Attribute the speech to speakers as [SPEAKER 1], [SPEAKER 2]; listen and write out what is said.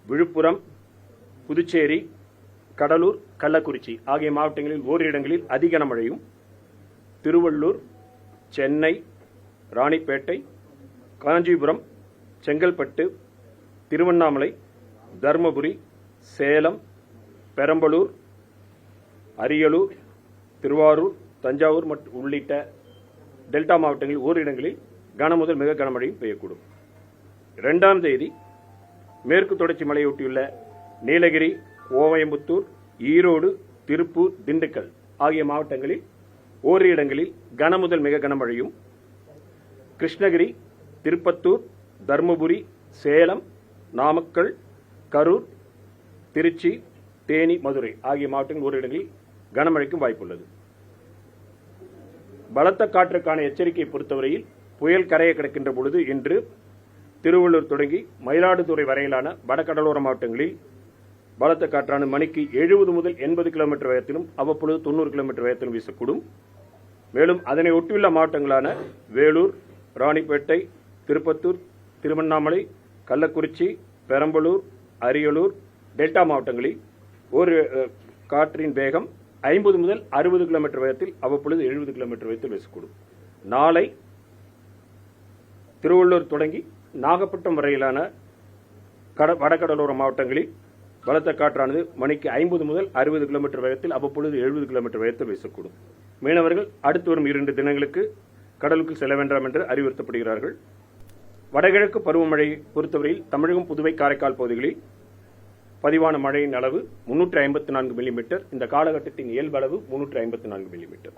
[SPEAKER 1] விழுப்புரம், புதுச்சேரி, கடலூர், கள்ளக்குறிச்சி ஆகிய மாவட்டங்களில் ஓரிரு இடங்களில் அதி கனமழையும், திருவள்ளூர், சென்னை, ராணிப்பேட்டை, காஞ்சிபுரம், செங்கல்பட்டு, திருவண்ணாமலை, தருமபுரி, சேலம், பெரம்பலூர், அரியலூர், திருவாரூர், தஞ்சாவூர் உள்ளிட்ட டெல்டா மாவட்டங்களில் ஓரிரு இடங்களில் கன முதல் மிக கனமழையும் பெய்யக்கூடும். 2ஆம் தேதி மேற்கு தொடர்ச்சி மலையொட்டியுள்ள நீலகிரி, கோயம்புத்தூர், ஈரோடு, திருப்பூர், திண்டுக்கல் ஆகிய மாவட்டங்களில் ஓரிரு இடங்களில் கன முதல் மிக கனமழையும், கிருஷ்ணகிரி, திருப்பத்தூர், தருமபுரி, சேலம், நாமக்கல், கரூர், திருச்சி, தேனி, மதுரை ஆகிய மாவட்டங்களில் ஓரிரு இடங்களில் கனமழைக்கும் வாய்ப்புள்ளது. பலத்த காற்றுக்கான எச்சரிக்கையை பொறுத்தவரையில் புயல் கரையை கடக்கின்ற பொழுது இன்று திருவள்ளூர் தொடங்கி மயிலாடுதுறை வரையிலான வடகடலோர மாவட்டங்களில் பலத்த காற்றான மணிக்கு 70 முதல் 80 கிலோமீட்டர் வேகத்திலும் அவ்வப்பொழுது 90 கிலோமீட்டர் வேகத்திலும் வீசக்கூடும். மேலும் அதனை ஒட்டியுள்ள மாவட்டங்களான வேலூர், ராணிப்பேட்டை, திருப்பத்தூர், திருவண்ணாமலை, கள்ளக்குறிச்சி, பெரம்பலூர், அரியலூர் டெல்டா மாவட்டங்களில் ஒரு காற்றின் வேகம் 50 முதல் 60 கிலோமீட்டர் வேகத்தில் அவ்வப்பொழுது 70 கிலோமீட்டர் வேகத்தில் வீசக்கூடும். நாளை திருவள்ளூர் தொடங்கி நாகப்பட்டினம் வரையிலான வடகடலோர மாவட்டங்களில் பலத்த காற்றானது மணிக்கு 50 முதல் 60 கிலோமீட்டர் வேகத்தில் அவ்வப்பொழுது 70 கிலோமீட்டர் வேகத்தில் வீசக்கூடும். மீனவர்கள் அடுத்து வரும் 2 தினங்களுக்கு கடலுக்கு செல்ல வேண்டாம் என்று அறிவுறுத்தப்படுகிறார்கள். வடகிழக்கு பருவமழை பொறுத்தவரையில் தமிழகம், புதுவை, காரைக்கால் பகுதிகளில் பதிவான மழையின் அளவு 354 மில்லிமீட்டர். இந்த காலகட்டத்தின் இயல்பு அளவு 354 மில்லிமீட்டர்.